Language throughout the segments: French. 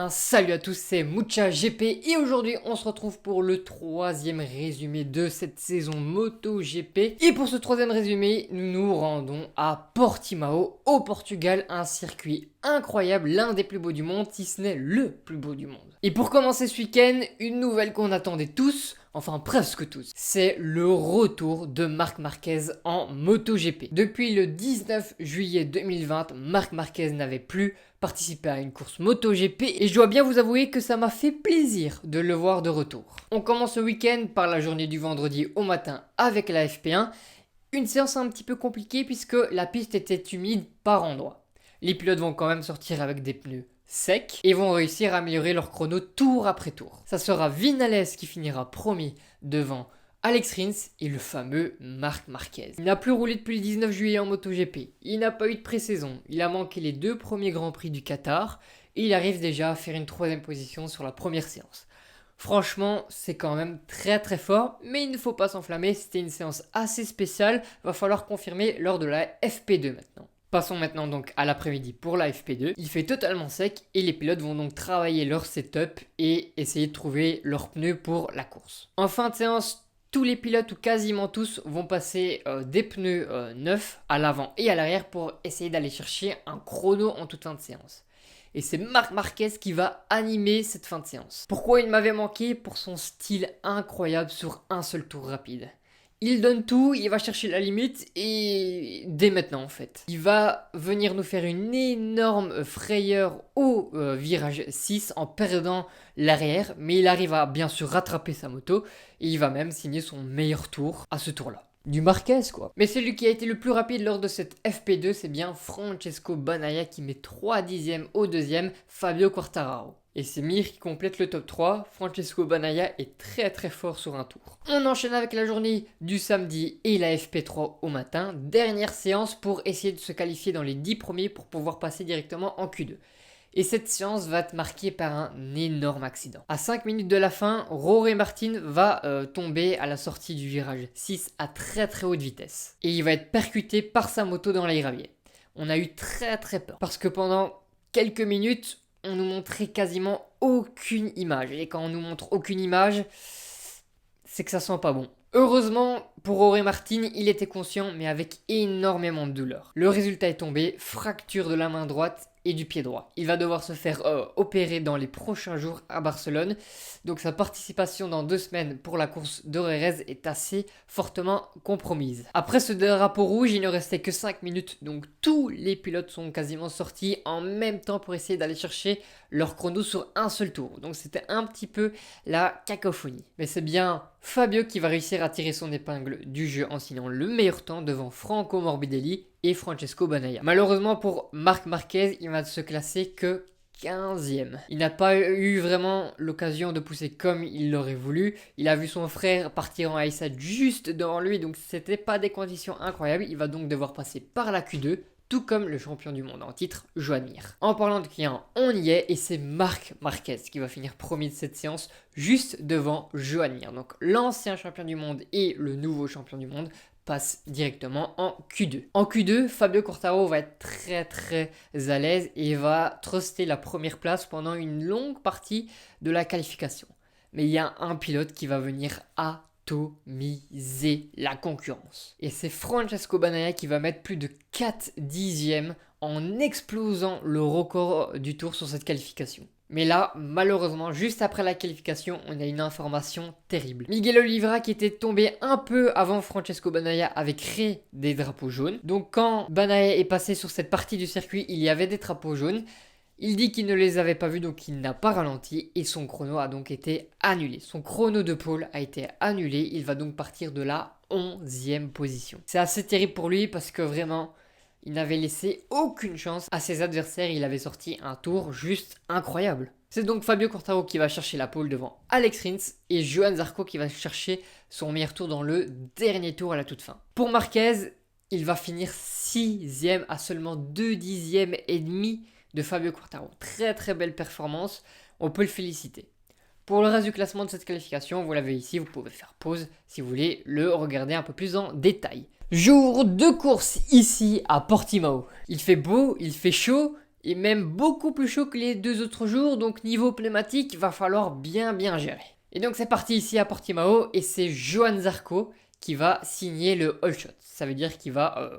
Salut à tous, c'est Mucha GP et aujourd'hui on se retrouve pour le troisième résumé de cette saison MotoGP. Et pour ce troisième résumé, nous nous rendons à Portimao au Portugal, un circuit incroyable, l'un des plus beaux du monde, si ce n'est le plus beau du monde. Et pour commencer ce week-end, une nouvelle qu'on attendait tous, enfin presque tous, c'est le retour de Marc Marquez en MotoGP. Depuis le 19 juillet 2020, Marc Marquez n'avait plus participé à une course MotoGP et je dois bien vous avouer que ça m'a fait plaisir de le voir de retour. On commence le week-end par la journée du vendredi au matin avec la FP1, une séance un petit peu compliquée puisque la piste était humide par endroits. Les pilotes vont quand même sortir avec des pneus secs et vont réussir à améliorer leur chrono tour après tour. Ça sera Vinales qui finira premier devant Alex Rins et le fameux Marc Marquez. Il n'a plus roulé depuis le 19 juillet en MotoGP, il n'a pas eu de pré-saison, il a manqué les deux premiers Grands Prix du Qatar et il arrive déjà à faire une troisième position sur la première séance. Franchement, c'est quand même très fort, mais il ne faut pas s'enflammer, c'était une séance assez spéciale, va falloir confirmer lors de la FP2 maintenant. Passons maintenant donc à l'après-midi pour la FP2. Il fait totalement sec et les pilotes vont donc travailler leur setup et essayer de trouver leurs pneus pour la course. En fin de séance, tous les pilotes ou quasiment tous vont passer des pneus neufs à l'avant et à l'arrière pour essayer d'aller chercher un chrono en toute fin de séance. Et c'est Marc Marquez qui va animer cette fin de séance. Pourquoi il m'avait manqué? Pour son style incroyable sur un seul tour rapide. Il donne tout, il va chercher la limite et dès maintenant en fait. Il va venir nous faire une énorme frayeur au virage 6 en perdant l'arrière, mais il arrive à bien sûr rattraper sa moto et il va même signer son meilleur tour à ce tour-là. Du Marquez quoi. Mais celui qui a été le plus rapide lors de cette FP2, c'est bien Francesco Bagnaia qui met 3 dixièmes au deuxième, Fabio Quartararo. Et c'est Mir qui complète le top 3, Francesco Bagnaia est très fort sur un tour. On enchaîne avec la journée du samedi et la FP3 au matin, dernière séance pour essayer de se qualifier dans les 10 premiers pour pouvoir passer directement en Q2. Et cette séance va être marquée par un énorme accident. À 5 minutes de la fin, Jorge Martin va tomber à la sortie du virage 6 à très haute vitesse. Et il va être percuté par sa moto dans les graviers. On a eu très peur. Parce que pendant quelques minutes, on nous montrait quasiment aucune image. Et quand on nous montre aucune image, c'est que ça sent pas bon. Heureusement, pour Jorge Martin, il était conscient, mais avec énormément de douleur. Le résultat est tombé, fracture de la main droite et du pied droit. Il va devoir se faire opérer dans les prochains jours à Barcelone. Donc sa participation dans 2 semaines pour la course de Jerez est assez fortement compromise. Après ce drapeau rouge, il ne restait que 5 minutes. Donc tous les pilotes sont quasiment sortis en même temps pour essayer d'aller chercher leur chrono sur un seul tour. Donc c'était un petit peu la cacophonie. Mais c'est bien Fabio qui va réussir à tirer son épingle du jeu en signant le meilleur temps devant Franco Morbidelli et Francesco Bagnaia. Malheureusement pour Marc Marquez, il va se classer que 15e. Il n'a pas eu vraiment l'occasion de pousser comme il l'aurait voulu. Il a vu son frère partir en AS4 juste devant lui, donc c'était pas des conditions incroyables. Il va donc devoir passer par la Q2, tout comme le champion du monde en titre, Joan Mir. En parlant de client, on y est et c'est Marc Marquez qui va finir premier de cette séance juste devant Joan Mir. Donc l'ancien champion du monde et le nouveau champion du monde passe directement en Q2. En Q2, Fabio Quartararo va être très à l'aise et va truster la première place pendant une longue partie de la qualification. Mais il y a un pilote qui va venir atomiser la concurrence. Et c'est Francesco Bagnaia qui va mettre plus de 4 dixièmes en explosant le record du tour sur cette qualification. Mais là, malheureusement, juste après la qualification, on a une information terrible. Miguel Oliveira, qui était tombé un peu avant Francesco Bagnaia, avait créé des drapeaux jaunes. Donc quand Bagnaia est passé sur cette partie du circuit, il y avait des drapeaux jaunes. Il dit qu'il ne les avait pas vus, donc il n'a pas ralenti et son chrono a donc été annulé. Son chrono de pole a été annulé, il va donc partir de la 11e position. C'est assez terrible pour lui parce que vraiment, il n'avait laissé aucune chance à ses adversaires, il avait sorti un tour juste incroyable. C'est donc Fabio Quartararo qui va chercher la pole devant Alex Rins et Johann Zarco qui va chercher son meilleur tour dans le dernier tour à la toute fin. Pour Marquez, il va finir 6e à seulement 2 dixièmes et demi de Fabio Quartararo. Très belle performance, on peut le féliciter. Pour le reste du classement de cette qualification, vous l'avez ici, vous pouvez faire pause si vous voulez le regarder un peu plus en détail. Jour de course ici à Portimao. Il fait beau, il fait chaud et même beaucoup plus chaud que les 2 autres jours, donc niveau pneumatique, va falloir bien gérer. Et donc c'est parti ici à Portimao, et c'est Johann Zarco qui va signer le all shot. Ça veut dire qu'il va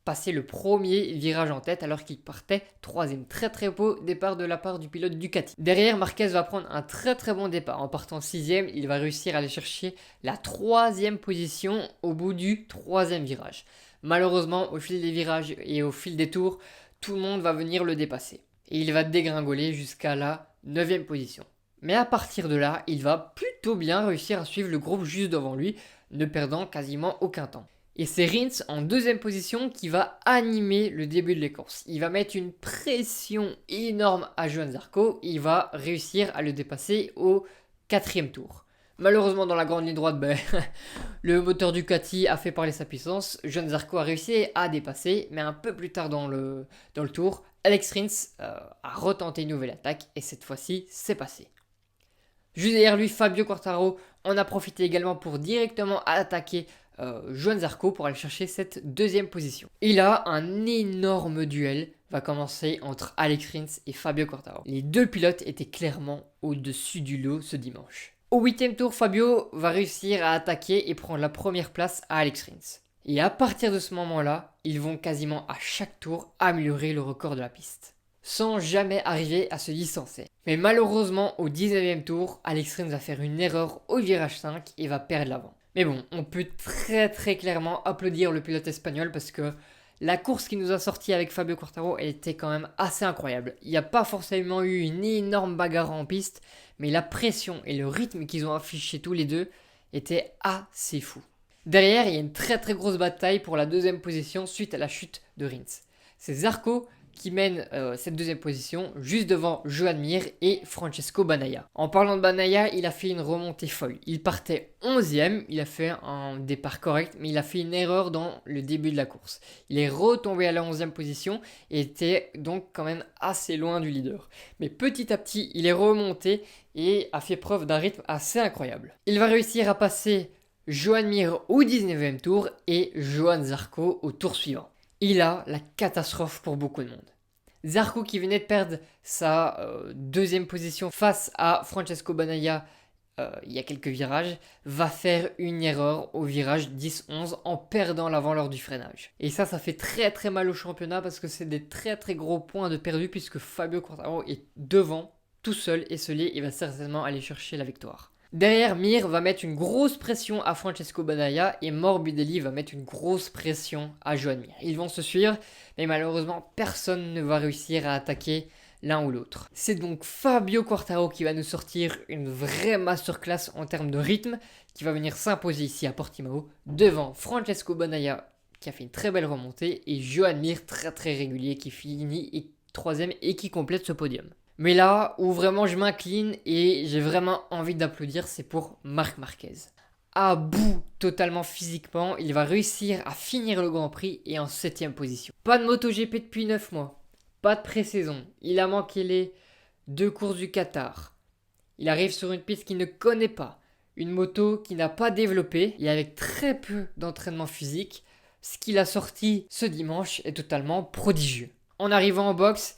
passer le premier virage en tête alors qu'il partait 3ème. Très beau départ de la part du pilote Ducati. Derrière, Marquez va prendre un très bon départ. En partant 6ème, il va réussir à aller chercher la 3ème position au bout du 3ème virage. Malheureusement, au fil des virages et au fil des tours, tout le monde va venir le dépasser. Et il va dégringoler jusqu'à la 9ème position. Mais à partir de là, il va plutôt bien réussir à suivre le groupe juste devant lui, ne perdant quasiment aucun temps. Et c'est Rins en 2ème position qui va animer le début de la course. Il va mettre une pression énorme à Johann Zarco, il va réussir à le dépasser au 4ème tour. Malheureusement, dans la grande ligne droite, le moteur Ducati a fait parler sa puissance. Johann Zarco a réussi à dépasser, mais un peu plus tard dans le tour, Alex Rins a retenté une nouvelle attaque et cette fois-ci, c'est passé. Juste derrière lui, Fabio Quartararo en a profité également pour directement attaquer Johann Zarco pour aller chercher cette 2ème position. Et là, un énorme duel va commencer entre Alex Rins et Fabio Quartararo. Les 2 pilotes étaient clairement au-dessus du lot ce dimanche. Au 8ème tour, Fabio va réussir à attaquer et prendre la première place à Alex Rins. Et à partir de ce moment-là, ils vont quasiment à chaque tour améliorer le record de la piste, sans jamais arriver à se distancer. Mais malheureusement, au 19ème tour, Alex Rins va faire une erreur au virage 5 et va perdre l'avant. Mais bon, on peut très clairement applaudir le pilote espagnol parce que la course qui nous a sorti avec Fabio Quartararo, elle était quand même assez incroyable. Il n'y a pas forcément eu une énorme bagarre en piste, mais la pression et le rythme qu'ils ont affiché tous les deux étaient assez fous. Derrière, il y a une très grosse bataille pour la 2ème position suite à la chute de Rins. C'est Zarco qui mène cette 2ème position juste devant Joan Mir et Francesco Bagnaia. En parlant de Bagnaia, il a fait une remontée folle. Il partait 11ème, il a fait un départ correct, mais il a fait une erreur dans le début de la course. Il est retombé à la 11ème position et était donc quand même assez loin du leader. Mais petit à petit, il est remonté et a fait preuve d'un rythme assez incroyable. Il va réussir à passer Joan Mir au 19ème tour et Johann Zarco au tour suivant. Il a la catastrophe pour beaucoup de monde. Zarco, qui venait de perdre sa 2ème position face à Francesco Bagnaia il y a quelques virages, va faire une erreur au virage 10-11 en perdant l'avant lors du freinage. Et ça fait très mal au championnat parce que c'est des très gros points de perdu puisque Fabio Quartararo est devant, tout seul et scellé, et va certainement aller chercher la victoire. Derrière, Mir va mettre une grosse pression à Francesco Bagnaia et Morbidelli va mettre une grosse pression à Joan Mir. Ils vont se suivre, mais malheureusement, personne ne va réussir à attaquer l'un ou l'autre. C'est donc Fabio Quartararo qui va nous sortir une vraie masterclass en termes de rythme, qui va venir s'imposer ici à Portimao, devant Francesco Bagnaia, qui a fait une très belle remontée, et Joan Mir, très régulier, qui finit 3ème et qui complète ce podium. Mais là où vraiment je m'incline et j'ai vraiment envie d'applaudir, c'est pour Marc Marquez. À bout totalement physiquement, il va réussir à finir le Grand Prix et en 7ème position. Pas de MotoGP depuis 9 mois, pas de pré-saison, il a manqué les 2 courses du Qatar. Il arrive sur une piste qu'il ne connaît pas, une moto qu'il n'a pas développée et avec très peu d'entraînement physique, ce qu'il a sorti ce dimanche est totalement prodigieux. En arrivant en box,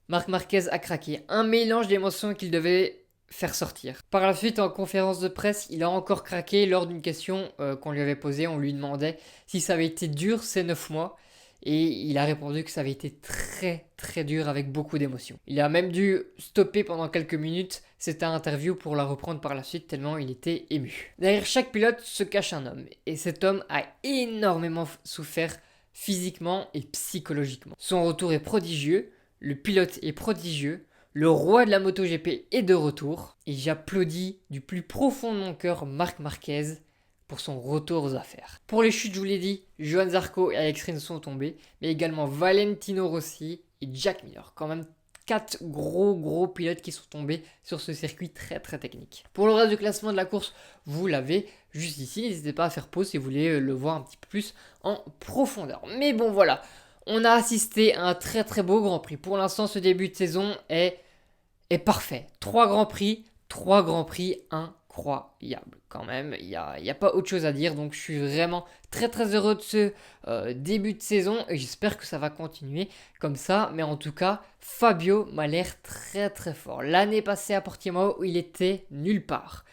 Marc Marquez a craqué, un mélange d'émotions qu'il devait faire sortir. Par la suite, en conférence de presse, il a encore craqué lors d'une question qu'on lui avait posée. On lui demandait si ça avait été dur ces 9 mois. Et il a répondu que ça avait été très dur avec beaucoup d'émotions. Il a même dû stopper pendant quelques minutes cette interview pour la reprendre par la suite tellement il était ému. Derrière chaque pilote se cache un homme. Et cet homme a énormément souffert physiquement et psychologiquement. Son retour est prodigieux. Le pilote est prodigieux, le roi de la MotoGP est de retour et j'applaudis du plus profond de mon cœur Marc Marquez pour son retour aux affaires. Pour les chutes, je vous l'ai dit, Johann Zarco et Alex Rins sont tombés, mais également Valentino Rossi et Jack Miller. Quand même 4 gros pilotes qui sont tombés sur ce circuit très technique. Pour le reste du classement de la course, vous l'avez juste ici. N'hésitez pas à faire pause si vous voulez le voir un petit peu plus en profondeur. Mais bon voilà. On a assisté à un très beau Grand Prix. Pour l'instant, ce début de saison est parfait. 3 Grands Prix incroyables. incroyable quand même, il y a pas autre chose à dire, donc je suis vraiment très très heureux de ce début de saison et j'espère que ça va continuer comme ça, mais en tout cas Fabio m'a l'air très très fort. L'année passée à Portimao il était nulle part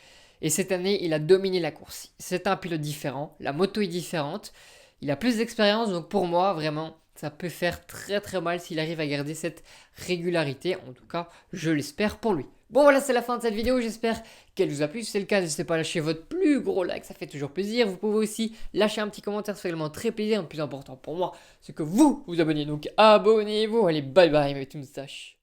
et cette année il a dominé la course. C'est un pilote différent, la moto est différente, il a plus d'expérience, donc pour moi vraiment ça peut faire très très mal s'il arrive à garder cette régularité, en tout cas je l'espère pour lui. Bon voilà, c'est la fin de cette vidéo, j'espère qu'elle vous a plu. Si c'est le cas, n'hésitez pas à lâcher votre plus gros like, ça fait toujours plaisir. Vous pouvez aussi lâcher un petit commentaire, ça fait également très plaisir. Le plus important pour moi, c'est que vous vous abonnez, donc abonnez-vous. Allez, bye bye mes petites moustaches.